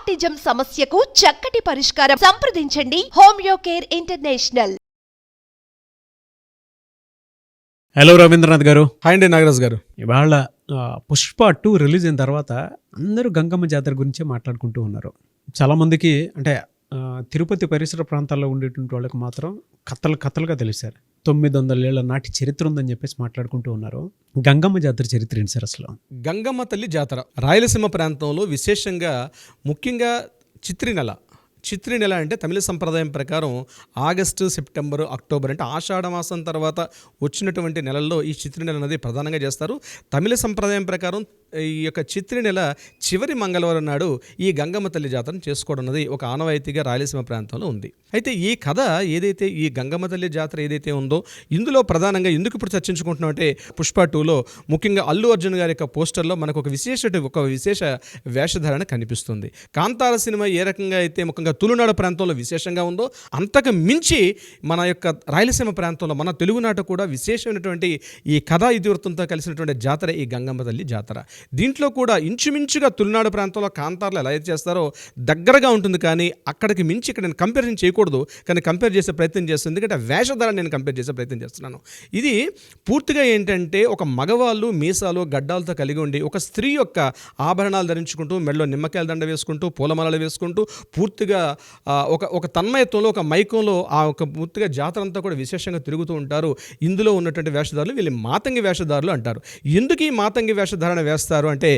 Autism సమస్యకు చక్కటి పరిష్కారం. సంప్రదించండి Homeo Care International. Hello Ravindranath గారు. హాయ్ అండి నాగరాజ్ గారు. ఇవాళ పుష్ప 2 రిలీజ్ అయిన తర్వాత అందరూ గంగమ్మ జాతర గురించే మాట్లాడుకుంటూ ఉన్నారు. చాలామందికి అంటే తిరుపతి పరిసర ప్రాంతాల్లో ఉండేటువంటి వాళ్ళకి మాత్రం కథలుగా తెలిసారు. 900 ఏళ్ల నాటి చరిత్ర ఉందని చెప్పేసి మాట్లాడుకుంటూ ఉన్నారు. గంగమ్మ జాతర చరిత్ర ఏంటి సార్ అసలు? గంగమ్మ తల్లి జాతర రాయలసీమ ప్రాంతంలో విశేషంగా ముఖ్యంగా చిత్రి నెల అంటే తమిళ సంప్రదాయం ప్రకారం ఆగస్టు, సెప్టెంబరు, అక్టోబర్ అంటే ఆషాఢ మాసం తర్వాత వచ్చినటువంటి నెలల్లో ఈ చిత్రి నెల అనేది ప్రధానంగా చేస్తారు. తమిళ సంప్రదాయం ప్రకారం ఈ యొక్క చిత్రి నెల చివరి మంగళవారం నాడు ఈ గంగమ్మ తల్లి జాతరను చేసుకోవడం అనేది ఒక ఆనవాయితీగా రాయలసీమ ప్రాంతంలో ఉంది. అయితే ఈ కథ ఏదైతే ఈ గంగమ్మ తల్లి జాతర ఏదైతే ఉందో ఇందులో ప్రధానంగా ఎందుకు ఇప్పుడు చర్చించుకుంటున్నాం అంటే పుష్ప 2లో ముఖ్యంగా అల్లు అర్జున్ గారి యొక్క పోస్టర్లో మనకు ఒక విశేష వేషధారణ కనిపిస్తుంది. కాంతార సినిమా ఏ రకంగా అయితే ముఖ్యంగా తులునాడు ప్రాంతంలో విశేషంగా ఉందో అంతకు మించి మన యొక్క రాయలసీమ ప్రాంతంలో మన తెలుగునాట కూడా విశేషమైనటువంటి ఈ కథా ఇతివృత్తంతో కలిసినటువంటి జాతర ఈ గంగమ్మ తల్లి జాతర. దీంట్లో కూడా ఇంచుమించుగా తులునాడు ప్రాంతంలో కాంతార్లు ఎలా అయితే చేస్తారో దగ్గరగా ఉంటుంది, కానీ అక్కడికి మించి ఇక్కడ నేను కంపారిజన్ చేయకూడదు, కానీ కంపేర్ చేసే ప్రయత్నం చేస్తుంది. ఎందుకంటే వేషధార నేను కంపేర్ చేసే ప్రయత్నం చేస్తున్నాను. ఇది పూర్తిగా ఏంటంటే ఒక మగవాళ్ళు మీసాలు గడ్డాలతో కలిగి ఉండి ఒక స్త్రీ యొక్క ఆభరణాలు ధరించుకుంటూ మెడలో నిమ్మకాయల దండ వేసుకుంటూ పూలమాలలు వేసుకుంటూ పూర్తిగా ఒక తన్మయత్వంలో ఒక మైకంలో ఆ ఒక పూర్తిగా జాతర అంతా కూడా విశేషంగా తిరుగుతూ ఉంటారు. ఇందులో ఉన్నటువంటి వేషధారులు వీళ్ళు మాతంగి వేషధారులు అంటారు. ఎందుకు ఈ మాతంగి వేషధారణ వేస్తారు అంటే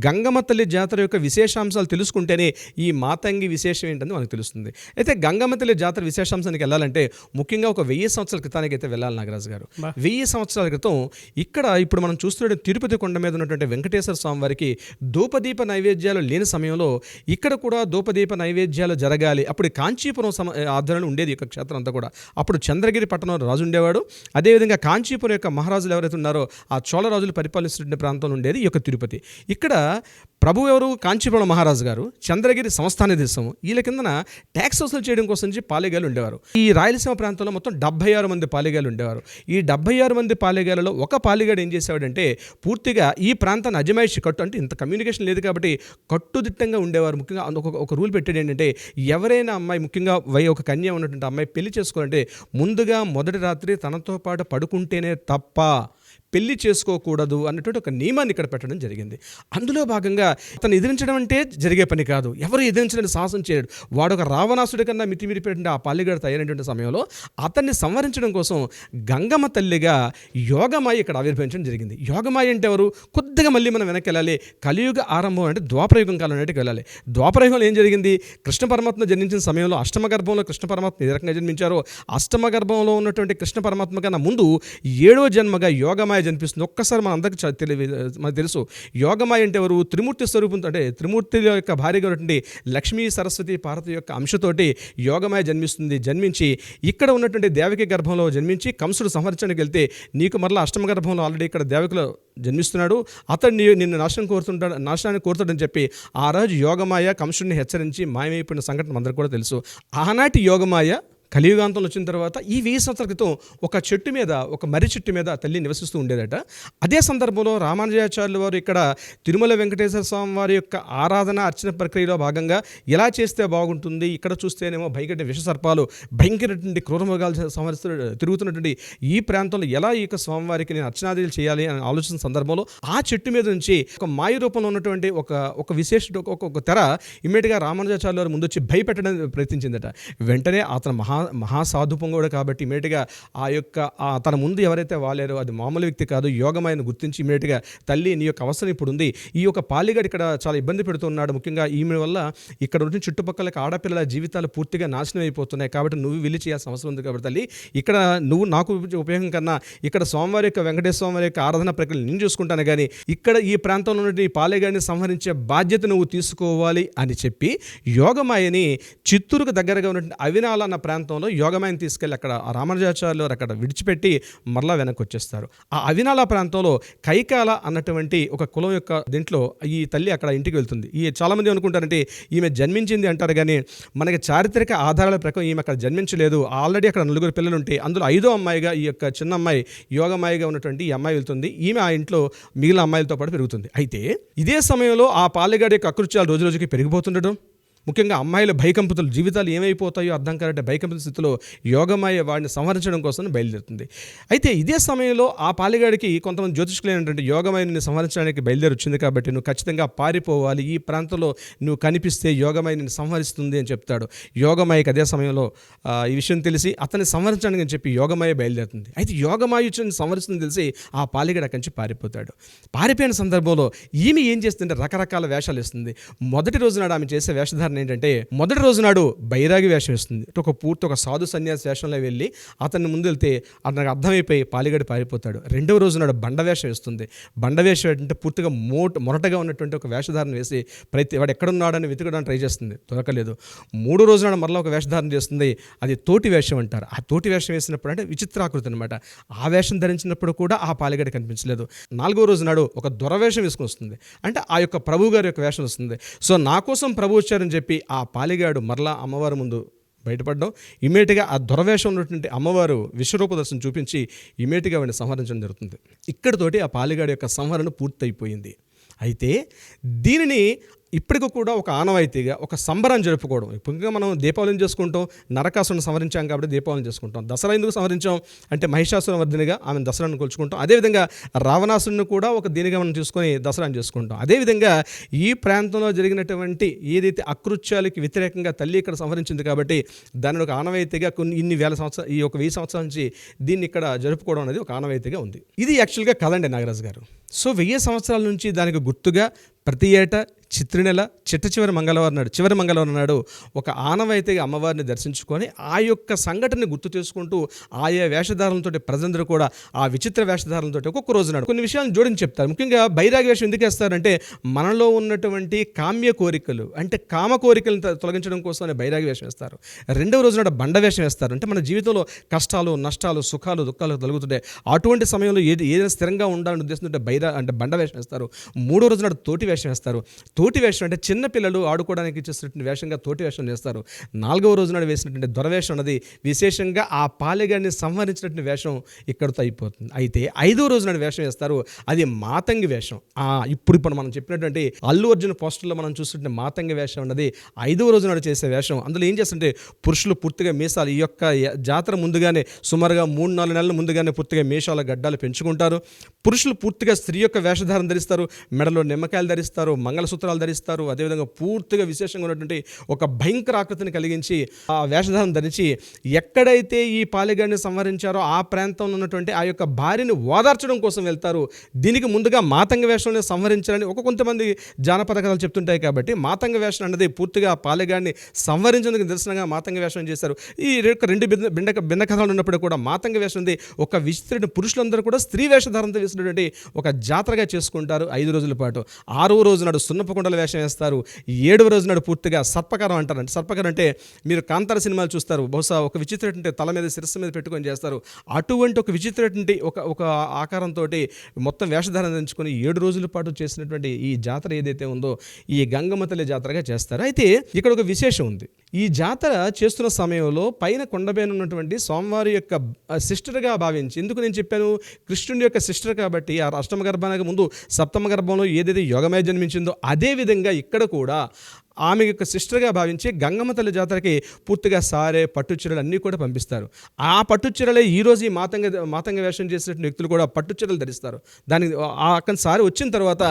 గంగమ్మ తల్లి జాతర యొక్క విశేషాంశాలు తెలుసుకుంటేనే ఈ మాతంగి విశేషం ఏంటని మనకు తెలుస్తుంది. అయితే గంగమ్మ తల్లి జాతర విశేషాంశానికి వెళ్ళాలంటే ముఖ్యంగా ఒక 1000 సంవత్సరాల క్రితానికి అయితే వెళ్ళాలి నాగరాజు గారు. 1000 సంవత్సరాల క్రితం ఇక్కడ ఇప్పుడు మనం చూస్తున్న తిరుపతి కొండ మీద ఉన్నటువంటి వెంకటేశ్వర స్వామి వారికి ధూపదీప నైవేద్యాలు లేని సమయంలో ఇక్కడ కూడా ధూపదీప నైవేద్యాలు జరగాలి. అప్పుడు కాంచీపురం ఆధ్వర్యంలో ఉండేది ఈ క్షేత్రం అంతా కూడా. అప్పుడు చంద్రగిరి పట్టణంలో రాజు ఉండేవాడు. అదేవిధంగా కాంచీపురం యొక్క మహారాజులు ఎవరైతే ఉన్నారో ఆ చోళ రాజులు పరిపాలిస్తున్న ప్రాంతంలో ఉండేది ఈ యొక్క తిరుపతి. ఇక్కడ ప్రభు ఎవరు? కాంచీపురం మహారాజు గారు. చంద్రగిరి సంస్థానాధీశం. వీళ్ళ కిందన ట్యాక్స్ వసూలు చేయడం కోసం పాలేగాలు ఉండేవారు. ఈ రాయలసీమ ప్రాంతంలో మొత్తం 76 మంది పాలేగాలు ఉండేవారు. ఈ 76 మంది పాలేగాలలో ఒక పాలేగాడు ఏం చేసేవాడంటే పూర్తిగా ఈ ప్రాంతాన్ని అజమాయిషి కట్టు, అంటే ఇంత కమ్యూనికేషన్ లేదు కాబట్టి కట్టుదిట్టంగా ఉండేవారు. ముఖ్యంగా ఒక రూల్ పెట్టాడు ఏంటంటే ఎవరైనా అమ్మాయి ముఖ్యంగా ఒక కన్య ఉన్నటువంటి అమ్మాయి పెళ్లి చేసుకోవాలంటే ముందుగా మొదటి రాత్రి తనతో పాటు పడుకుంటేనే తప్ప పెళ్లి చేసుకోకూడదు అన్నటువంటి ఒక నియమాన్ని ఇక్కడ పెట్టడం జరిగింది. అందులో భాగంగా అతను ఎదిరించడం అంటే జరిగే పని కాదు. ఎవరు ఎదిరించడానికి సాహసం చేయడు. వాడు ఒక రావణాసుడి కన్నా మితిమిరిపెట్టిన ఆ పాలిగాడు తయారైనటువంటి సమయంలో అతన్ని సంహరించడం కోసం గంగమ్మ తల్లిగా యోగమాయ ఇక్కడ ఆవిర్భవించడం జరిగింది. యోగమాయ అంటే ఎవరు? కొద్దిగా మళ్ళీ మనం వెనక్కి వెళ్ళాలి. కలియుగ ఆరంభం అంటే ద్వాపరయుగం కాలం నాటికి వెళ్ళాలి. ద్వాపరయుగంలో ఏం జరిగింది? కృష్ణ పరమాత్మ జన్మించిన సమయంలో అష్టమ గర్భంలో కృష్ణ పరమాత్మ ఏ రకంగా జన్మించారో అష్టమ గర్భంలో ఉన్నటువంటి కృష్ణ పరమాత్మ కన్నా ముందు 7వ జన్మగా యోగమాయ జన్మిస్తుంది. ఒక్కసారి మన అందరికి మనకు తెలుసు యోగమాయ అంటే ఎవరు? త్రిమూర్తి స్వరూపంతో, అంటే త్రిమూర్తి యొక్క భార్యగా ఉన్నటువంటి లక్ష్మీ సరస్వతి పార్వతి యొక్క అంశతోటి యోగమాయ జన్మిస్తుంది. జన్మించి ఇక్కడ ఉన్నటువంటి దేవకి గర్భంలో జన్మించి కంసుడు సంహరించడానికి వెళ్తే నీకు మరలా అష్టమ గర్భంలో ఆల్రెడీ ఇక్కడ దేవకిలో జన్మిస్తున్నాడు, అతడు నిన్ను నాశనాన్ని కోరుతాడని చెప్పి ఆ రోజు యోగమాయ కంసుడిని హెచ్చరించి మాయమైపోయిన సంఘటన అందరికీ కూడా తెలుసు. ఆనాటి యోగమాయ కలియుగాంతంలో వచ్చిన తర్వాత ఈ 1000 సంవత్సరాల క్రితం ఒక చెట్టు మీద, ఒక మర్రి చెట్టు మీద తల్లి నివసిస్తూ ఉండేదట. అదే సందర్భంలో రామానుజాచార్యుల వారు ఇక్కడ తిరుమల వెంకటేశ్వర స్వామి వారి యొక్క ఆరాధన అర్చన ప్రక్రియలో భాగంగా ఎలా చేస్తే బాగుంటుంది, ఇక్కడ చూస్తేనేమో భయగడ్డ విషసర్పాలు భయంకరటువంటి క్రూరమృగాలు తిరుగుతున్నటువంటి ఈ ప్రాంతంలో ఎలా ఈ యొక్క స్వామివారికి నేను అర్చనాదులు చేయాలి అని ఆలోచన సందర్భంలో ఆ చెట్టు మీద నుంచి ఒక మాయ రూపంలో ఉన్నటువంటి ఒక విశేష ఒక తెర ఇమ్మీడియట్గా రామానుజాచార్యుల వారు ముందు వచ్చి భయపెట్టడానికి ప్రయత్నించిందట. వెంటనే అతను మహాసాధుపం కూడా కాబట్టి ఇమీడియట్గా ఆ యొక్క తన ముందు ఎవరైతే వాలేరో అది మామూలు వ్యక్తి కాదు, యోగమాయను గుర్తించి ఇమీడియట్గా తల్లి నీ యొక్క అవసరం ఇప్పుడు ఉంది, ఈ యొక్క పాలిగాడు ఇక్కడ చాలా ఇబ్బంది పెడుతున్నాడు, ముఖ్యంగా ఈమె వల్ల ఇక్కడ ఉన్న చుట్టుపక్కల ఆడపిల్లల జీవితాలు పూర్తిగా నాశనం అయిపోతున్నాయి, కాబట్టి నువ్వు వెళ్ళి చేయాల్సిన అవసరం ఉంది కాబట్టి తల్లి ఇక్కడ నువ్వు నాకు ఉపయోగం కన్నా ఇక్కడ స్వామివారి యొక్క వెంకటేశ్వర స్వామివారి యొక్క ఆరాధన ప్రక్రియ నేను చూసుకుంటాను, కానీ ఇక్కడ ఈ ప్రాంతంలో ఉన్న పాలేగాడిని సంహరించే బాధ్యత నువ్వు తీసుకోవాలి అని చెప్పి యోగమాయని చిత్తూరుకు దగ్గరగా ఉన్నటువంటి అవినాల అన్న ప్రాంతంలో యోగమాయని తీసుకెళ్ళి అక్కడ రామానుజాచార్యులు అక్కడ విడిచిపెట్టి మరలా వెనక్కి వచ్చేస్తారు. ఆ అవినాల ప్రాంతంలో కైకాల అన్నటువంటి ఒక కులం యొక్క దీంట్లో ఈ తల్లి అక్కడ ఇంటికి వెళ్తుంది. ఈ చాలామంది అనుకుంటారంటే ఈమె జన్మించింది అంటారు, కానీ మనకి చారిత్రక ఆధారాల ప్రకారం ఈమె అక్కడ జన్మించలేదు. ఆల్రెడీ అక్కడ 4 పిల్లలు ఉంటే అందులో 5వ అమ్మాయిగా ఈ యొక్క చిన్న అమ్మాయి యోగమాయిగా ఉన్నటువంటి ఈ అమ్మాయి వెళ్తుంది. ఈమె ఆ ఇంట్లో మిగిలిన అమ్మాయిలతో పాటు పెరుగుతుంది. అయితే ఇదే సమయంలో ఆ పాలెగాడి యొక్క అకృత్యాలు రోజు రోజుకి పెరిగిపోతుండడం, ముఖ్యంగా అమ్మాయిల భయకంపితులు జీవితాలు ఏమైపోతాయో అర్థం కాలంటే భయకంపిత స్థితిలో యోగమాయ వాడిని సంహరించడం కోసం బయలుదేరుతుంది. అయితే ఇదే సమయంలో ఆ పాలిగాడికి కొంతమంది జ్యోతిష్కులు ఏంటంటే యోగమాయని సంహరించడానికి బయలుదేరి వచ్చింది కాబట్టి నువ్వు ఖచ్చితంగా పారిపోవాలి, ఈ ప్రాంతంలో నువ్వు కనిపిస్తే యోగమాయ నిన్ను సంహరిస్తుంది అని చెప్తాడు. యోగమాయకి అదే సమయంలో ఈ విషయం తెలిసి అతన్ని సంహరించడానికి అని చెప్పి యోగమాయ బయలుదేరుతుంది. అయితే యోగమాయుని సంహరిస్తుంది తెలిసి ఆ పాలిగాడు అక్కడి నుంచి పారిపోతాడు. పారిపోయిన సందర్భంలో ఈమె ఏం చేస్తుంటే రకరకాల వేషాలు వేస్తుంది. మొదటి రోజు నాడు ఆమె చేసే వేషధారణ ఏంటంటే మొదటి రోజు నాడు బైరాగి వేషం వేస్తుంది. ఒక సాధు సన్యాసి వేషంలో వెళ్ళి అతన్ని ముందు వెళ్తే అతనికి అర్థమైపోయి పాలిగాడు పారిపోతాడు. రెండవ రోజు నాడు బండ వేషం వేస్తుంది. బండ వేషం అంటే పూర్తిగా మొరటగా ఉన్నటువంటి ఒక వేషధారణ వేసి వాడు ఎక్కడున్నాడని వెతకడానికి ట్రై చేస్తుంది, దొరకలేదు. మూడో రోజు నాడు మరలా ఒక వేషధారణ చేస్తుంది, అది తోటి వేషం అంటారు. ఆ తోటి వేషం వేసినప్పుడు అంటే విచిత్రాకృతి అనమాట. ఆ వేషం ధరించినప్పుడు కూడా ఆ పాలిగడ కనిపించలేదు. నాలుగో రోజు నాడు ఒక దొరవేషం వేసుకుని వస్తుంది, అంటే ఆ యొక్క ప్రభు గారి యొక్క వేషం వస్తుంది. సో నా కోసం ప్రభు వచ్చారని చెప్పి ఆ పాలిగాడు మరలా అమ్మవారి ముందు బయటపడడం, ఇమీడియట్గా ఆ దొరవేషం ఉన్నటువంటి అమ్మవారు విశ్వరూప దర్శనం చూపించి ఇమీడియట్గా వాడిని సంహరించడం జరుగుతుంది. ఇక్కడితోటి ఆ పాలిగాడి యొక్క సంహరణ పూర్తయిపోయింది. అయితే దీనిని ఇప్పటికి కూడా ఒక ఆనవాయితీగా ఒక సంబరాన్ని జరుపుకోవడం. ఇప్పుడు మనం దీపావళిని చేసుకుంటాం, నరకాసురుని సంహరించాం కాబట్టి దీపావళిని చేసుకుంటాం. దసరా ఎందుకు సంహరించాం అంటే మహిషాసురవర్ధినిగా ఆమె దసరాను కొలుచుకుంటాం. అదేవిధంగా రావణాసురుని కూడా ఒక దీనిగా మనం చూసుకొని దసరాను చేసుకుంటాం. అదేవిధంగా ఈ ప్రాంతంలో జరిగినటువంటి ఏదైతే అకృత్యాలకి వ్యతిరేకంగా తల్లి ఇక్కడ సంహరించింది కాబట్టి దానిని ఒక ఆనవాయితీగా ఇన్ని వేల సంవత్సరాలు, ఈ ఒక 1000 సంవత్సరాల నుంచి దీన్ని ఇక్కడ జరుపుకోవడం అనేది ఒక ఆనవాయితీగా ఉంది. ఇది యాక్చువల్గా కదండి నాగరాజు గారు. సో 1000 సంవత్సరాల నుంచి దానికి గుర్తుగా ప్రతి ఏటా చిత్రి నెల చివరి మంగళవారం నాడు ఒక ఆనవాయితీగా అమ్మవారిని దర్శించుకొని ఆ యొక్క సంఘటనని గుర్తు చేసుకుంటూ ఆయా వేషధారణలతో ప్రజలందరూ కూడా ఆ విచిత్ర వేషధారణలతో ఒక్కొక్క రోజు నాడు కొన్ని విషయాలను జోడించి చెప్తారు. ముఖ్యంగా బైరాగి వేషం ఎందుకు వేస్తారంటే మనలో ఉన్నటువంటి కామ్య కోరికలు అంటే కామ కోరికలను తొలగించడం కోసం బైరాగి వేషం వేస్తారు. రెండవ రోజు నాడు బండ వేషం వేస్తారు, అంటే మన జీవితంలో కష్టాలు నష్టాలు సుఖాలు దుఃఖాలు తొలగుతుంటాయి. అటువంటి సమయంలో ఏదైనా స్థిరంగా ఉండాలని ఉద్దేశంతో బండ వేషం వేస్తారు. మూడో రోజు నాడు తోటి వేషం వేస్తారు. తోటి వేషం అంటే చిన్న పిల్లలు ఆడుకోవడానికి చేసినటువంటి వేషంగా తోటి వేషం చేస్తారు. నాలుగవ రోజు నాడు వేసినటువంటి దొరవేషం అన్నది విశేషంగా ఆ పాలెగాడిని సంహరించినటువంటి వేషం ఇక్కడితో అయిపోతుంది. అయితే ఐదవ రోజు నాడు వేషం వేస్తారు, అది మాతంగి వేషం. ఇప్పుడు మనం చెప్పినటువంటి అల్లు అర్జున్ పోస్టర్లో మనం చూస్తుంటే మాతంగి వేషం అన్నది ఐదవ రోజు నాడు చేసే వేషం. అందులో ఏం చేస్తుంటే పురుషులు పూర్తిగా మీసాలు, ఈ యొక్క జాతర ముందుగానే సుమారుగా 3-4 నెలల ముందుగానే పూర్తిగా మీసాల గడ్డాలు పెంచుకుంటారు. పురుషులు పూర్తిగా స్త్రీ యొక్క వేషధారణ ధరిస్తారు, మెడలో నిమ్మకాయలు ధరిస్తారు, మంగళసూత్రాలు ధరిస్తారు. అదేవిధంగా పూర్తిగా విశేషంగా ఉన్నటువంటి ఒక భయంకర ఆకృతిని కలిగించి ఆ వేషధారణ ధరించి ఎక్కడైతే ఈ పాలిగాడిని సంహరించారో ఆ ప్రాంతంలో ఉన్నటువంటి ఆ యొక్క భార్యని ఓదార్చడం కోసం వెళ్తారు. దీనికి ముందుగా మాతంగ వేషంలో సంహరించాలని కొంతమంది జానపద కథలు చెప్తుంటాయి కాబట్టి మాతంగ వేషం అన్నది పూర్తిగా పాలిగాడిని సంహరించేందుకు దర్శనంగా మాతంగ వేషం చేశారు. ఈ రెండు భిన్న కథలు ఉన్నప్పుడు కూడా మాతంగ వేషం ఉంది ఒక విచిత్ర పురుషులందరూ కూడా స్త్రీ వేషధారణతో వేసినటువంటి ఒక జాతరగా చేసుకుంటారు 5 రోజుల పాటు. 6వ రోజు నాడు సున్నపకుండల వేషం వేస్తారు. 7వ రోజు నాడు పూర్తిగా సర్పకారం అంటారంటే, సర్పకారం అంటే మీరు కాంతార సినిమాలు చూస్తారు, బహుశా ఒక విచిత్రటువంటి తల మీద శిరస్సు మీద పెట్టుకొని చేస్తారు. అటువంటి ఒక విచిత్రటువంటి ఒక ఆకారంతో మొత్తం వేషధారణ ధరించుకొని 7 రోజుల పాటు చేసినటువంటి ఈ జాతర ఏదైతే ఉందో ఈ గంగమ్మ తల్లి జాతరగా చేస్తారు. అయితే ఇక్కడ ఒక విశేషం ఉంది. ఈ జాతర చేస్తున్న సమయంలో పైన కొండపైన ఉన్నటువంటి స్వామివారి యొక్క సిస్టర్గా భావించి, ఎందుకు నేను చెప్పాను కృష్ణుడి యొక్క సిస్టర్ కాబట్టి ఆ అష్టమ గర్భానికి ముందు సప్తమ గర్భంలో ఏదైతే యోగమయ జన్మించిందో అదేవిధంగా ఇక్కడ కూడా ఆమె యొక్క సిస్టర్గా భావించి గంగమ్మ తల్లి జాతరకి పూర్తిగా సారే పట్టుచీరలు అన్నీ కూడా పంపిస్తారు. ఆ పట్టుచీరలే ఈరోజు ఈ మాతంగ వేషం చేసినటువంటి వ్యక్తులు కూడా పట్టుచీరలు ధరిస్తారు. దానికి అక్కడ సారి వచ్చిన తర్వాత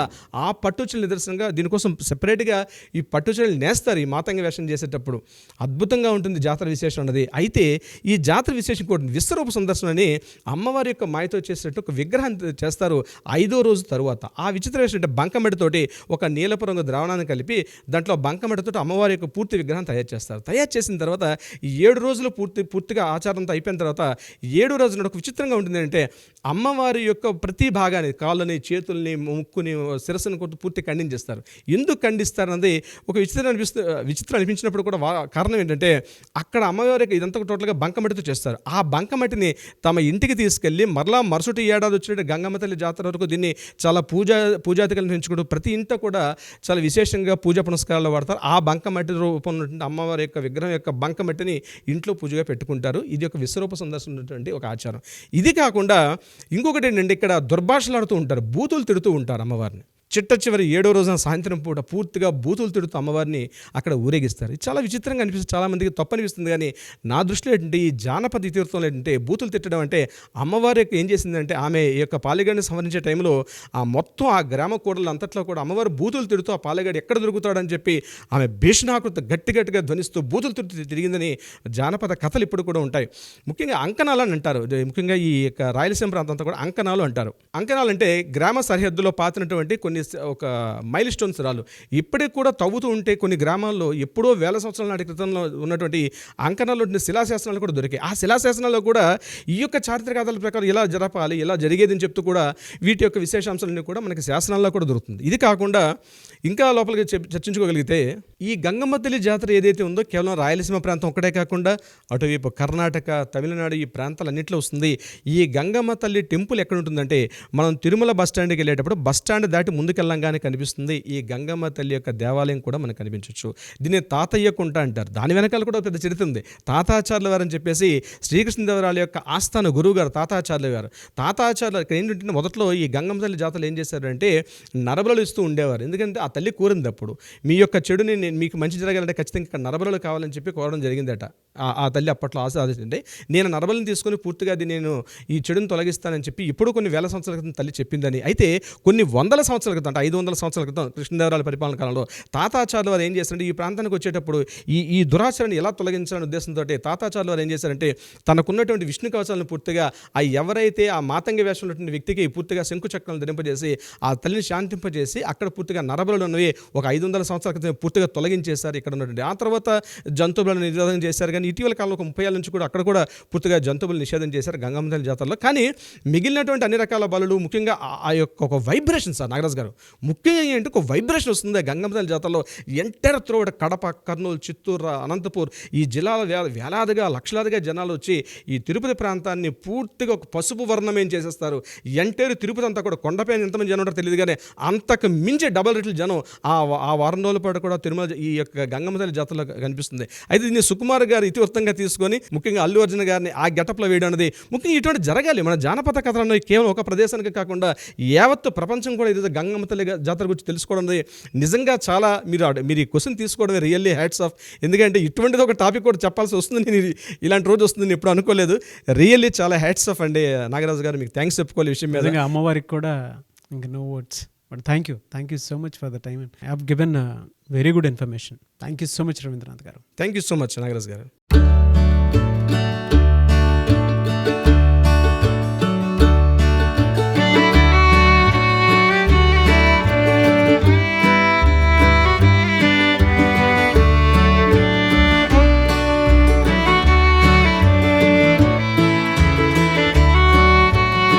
ఆ పట్టుచీరల నిదర్శనంగా దీనికోసం సెపరేట్గా ఈ పట్టుచీరలు నేస్తారు ఈ మాతంగ వేషం చేసేటప్పుడు. అద్భుతంగా ఉంటుంది జాతర విశేషం అన్నది. అయితే ఈ జాతర విశేషం కూడా విశ్వరూప సందర్శనని అమ్మవారి యొక్క మాయతో చేసేటట్టు ఒక విగ్రహాన్ని చేస్తారు 5వ రోజు తరువాత. ఆ విచిత్ర వేషం అంటే బంకమడితోటి ఒక నీలపు రంగు ద్రావణాన్ని కలిపి దాంట్లో బంకమడితో అమ్మవారి యొక్క పూర్తి విగ్రహం తయారు చేస్తారు. తయారు చేసిన తర్వాత 7 రోజులు పూర్తిగా ఆచారంతో అయిపోయిన తర్వాత 7వ రోజు నాడు ఒక విచిత్రంగా ఉంటుంది. అంటే అమ్మవారి యొక్క ప్రతి భాగాన్ని కాళ్ళని చేతుల్ని ముక్కుని శిరస్సును కొట్టి పూర్తి ఖండించేస్తారు. ఎందుకు ఖండిస్తారన్నది ఒక విచిత్రం అనిపించినప్పుడు కూడా కారణం ఏంటంటే అక్కడ అమ్మవారికి ఇదంతా టోటల్గా బంకమడితో చేస్తారు. ఆ బంకమటిని తమ ఇంటికి తీసుకెళ్ళి మరలా మరుసటి ఏడాది వచ్చినట్టు గంగమ్మ తల్లి జాతర వరకు దీన్ని చాలా పూజాతికలను పెంచుకుంటూ ప్రతి ఇంట కూడా చాలా విశేషంగా పూజా పునస్కారాలు వాడతారు. ఆ బంకమట్టి రూపం ఉన్నటువంటి అమ్మవారి యొక్క విగ్రహం యొక్క బంకమట్టిని ఇంట్లో పూజగా పెట్టుకుంటారు. ఇది ఒక విశ్వరూప సందర్శన ఉన్నటువంటి ఒక ఆచారం. ఇది కాకుండా ఇంకొకటి ఏంటంటే ఇక్కడ దుర్భాషలాడుతూ ఉంటారు, బూతులు తిడుతూ ఉంటారు అమ్మవారిని. చిట్ట చివరి 7వ రోజున సాయంత్రం పూట పూర్తిగా బూతులు తిడుతూ అమ్మవారిని అక్కడ ఊరేగిస్తారు. ఇది చాలా విచిత్రంగా అనిపిస్తుంది, చాలామందికి తప్పు అనిపిస్తుంది. కానీ నా దృష్టిలో ఏంటంటే ఈ జానపద ఇతివృత్తంలో ఏంటంటే బూతులు తిట్టడం అంటే అమ్మవారి యొక్క ఏం చేసిందంటే ఆమె ఈ యొక్క పాలెగాడిని సంహరించే టైంలో ఆ మొత్తం ఆ గ్రామ కూడలు అంతట్లో కూడా అమ్మవారు బూతులు తిడుతూ ఆ పాలెగాడు ఎక్కడ దొరుకుతాడని చెప్పి ఆమె భీషణాకృత గట్టిగా ధ్వనిస్తూ బూతులు తిడుతూ తిరిగిందని జానపద కథలు ఇప్పుడు కూడా ఉంటాయి. ముఖ్యంగా అంకణాలు అని అంటారు. ముఖ్యంగా ఈ యొక్క రాయలసీమ ప్రాంతం అంతా కూడా అంకణాలు అంటారు. అంకణాలు అంటే గ్రామ సరిహద్దులో పాతినటువంటి కొన్ని ఒక మైల్ స్టోన్స్ రాళ్ళు ఇప్పటికి కూడా తవ్వుతూ ఉంటే కొన్ని గ్రామాల్లో ఎప్పుడో వేల సంవత్సరాల నాటి క్రితంలో ఉన్నటువంటి అంకణాలు శిలాశాసనాలు కూడా దొరికాయి. ఆ శిలాశాసనాల్లో కూడా ఈ యొక్క చారిత్రక ఆధారాల ప్రకారం ఇలా జరపాలి, ఇలా జరిగేదని చెప్తూ కూడా వీటి యొక్క విశేషాంశాలన్నీ కూడా మనకి శాసనాల్లో కూడా దొరుకుతుంది. ఇది కాకుండా ఇంకా లోపలికి చర్చించుకోగలిగితే ఈ గంగమ్మ తల్లి జాతర ఏదైతే ఉందో కేవలం రాయలసీమ ప్రాంతం ఒక్కటే కాకుండా అటువైపు కర్ణాటక, తమిళనాడు ఈ ప్రాంతాలన్నింటిలో వస్తుంది. ఈ గంగమ్మ తల్లి టెంపుల్ ఎక్కడ ఉంటుందంటే మనం తిరుమల బస్ స్టాండ్కి వెళ్ళేటప్పుడు బస్ స్టాండ్ దాటి ముందుకెళ్ళంగానే కనిపిస్తుంది ఈ గంగమ్మ తల్లి యొక్క దేవాలయం కూడా మనకు కనిపించవచ్చు. దీన్ని తాతయ్య కుంట అంటారు. దాని వెనకాల కూడా పెద్ద చరిత్ర ఉంది. తాతాచార్యుల వారు అని చెప్పేసి శ్రీకృష్ణదేవరాయల యొక్క ఆస్థాన గురువు గారు తాతాచార్యుల గారు. తాతాచార్యులు ఇక్కడ ఏంటంటే మొదట్లో ఈ గంగమ్మ తల్లి జాతరలు ఏం చేశారంటే నరబలు ఇస్తూ ఉండేవారు. ఎందుకంటే ఆ తల్లి కోరింది అప్పుడు మీ యొక్క చెడుని మీకు మంచి జరగాలంటే ఖచ్చితంగా ఇక్కడ నరబలు కావాలని చెప్పి కోరడం జరిగిందట. ఆ తల్లి అప్పట్లో ఆదేశించండి నేను నరబలిని తీసుకొని పూర్తిగా అది నేను ఈ చెడుని తొలగిస్తానని చెప్పి ఇప్పుడు కొన్ని వేల సంవత్సరాల క్రితం తల్లి చెప్పిందని. అయితే కొన్ని వందల సంవత్సరాల క్రితం అంటే 500 సంవత్సరాల క్రితం కృష్ణదేవరాయల పరిపాలన కాలంలో తాతాచార్యుల వారు ఏం చేశారంటే ఈ ప్రాంతానికి వచ్చేటప్పుడు ఈ దురాచరణని ఎలా తొలగించాలనే ఉద్దేశంతో తాతాచార్యుల వారు ఏం చేశారంటే తనకున్నటువంటి విష్ణు కవచాలను పూర్తిగా ఎవరైతే ఆ మాతంగ వేషం ఉన్నటువంటి వ్యక్తికి పూర్తిగా శంకు చక్రాలను ధరింపజేసి ఆ తల్లిని శాంతింపజేసి అక్కడ పూర్తిగా నరబలు ఉన్నవి ఒక 500 సంవత్సరాల క్రితం పూర్తిగా తొలగించేశారు ఇక్కడ ఉన్నటువంటి. ఆ తర్వాత జంతువులను నిషేధం చేశారు. కానీ ఇటీవల కాలంలో ఒక 30 ఏళ్ళ నుంచి కూడా అక్కడ కూడా పూర్తిగా జంతువులు నిషేధం చేశారు గంగమ్మ తల్లి జాతరలో. కానీ మిగిలినటువంటి అన్ని రకాల బలులు ముఖ్యంగా ఆ యొక్క ఒక వైబ్రేషన్ సార్ నాగరాజు గారు ముఖ్యంగా ఏంటంటే ఒక వైబ్రేషన్ వస్తుంది గంగమ్మ తల్లి జాతరలో. ఎంటైర్ త్రోడ్ కడప, కర్నూలు, చిత్తూరు, అనంతపూర్ ఈ జిల్లాల వేలాదిగా లక్షలాదిగా జనాలు వచ్చి ఈ తిరుపతి ప్రాంతాన్ని పూర్తిగా ఒక పసుపు వర్ణమేం చేసేస్తారు. ఎంటైర్ తిరుపతి అంతా కూడా కొండపైన ఎంతమంది జనం ఉంటారో తెలియదు కానీ అంతకు మించి డబల్ రెట్ల జనం ఆ వారం రోజుల పాటు కూడా తిరుమల ఈ యొక్క గంగమ్మ తల్లి జాతరలో కనిపిస్తుంది. అయితే దీన్ని సుకుమార్ గారు ఇతివృత్తంగా తీసుకొని ముఖ్యంగా అల్లు అర్జున్ గారిని ఆ గెటప్లో వేయడం అనేది ముఖ్యంగా ఇటువంటి జరగాలి. మన జానపద కథలను కేవలం ఒక ప్రదేశానికి కాకుండా యావత్తు ప్రపంచం కూడా ఈరోజు గంగమ్మ తల్లి జాతర గురించి తెలుసుకోవడం అనేది నిజంగా చాలా మీరు ఈ క్వశ్చన్ తీసుకోవడమే రియల్లీ హ్యాట్స్ ఆఫ్. ఎందుకంటే ఇటువంటిది ఒక టాపిక్ కూడా చెప్పాల్సి వస్తుంది, నేను ఇలాంటి రోజు వస్తుంది నేను ఎప్పుడు అనుకోలేదు. రియల్లీ చాలా హ్యాట్స్ ఆఫ్ అండి నాగరాజు గారు, మీకు థ్యాంక్స్ చెప్పుకోవాలి విషయం మీద. అమ్మవారికి కూడా ఇంకా no words, but thank you so much for the time and I have given very good information. Thank you so much Ravindranath garu. Thank you so much Nagaraju గారు.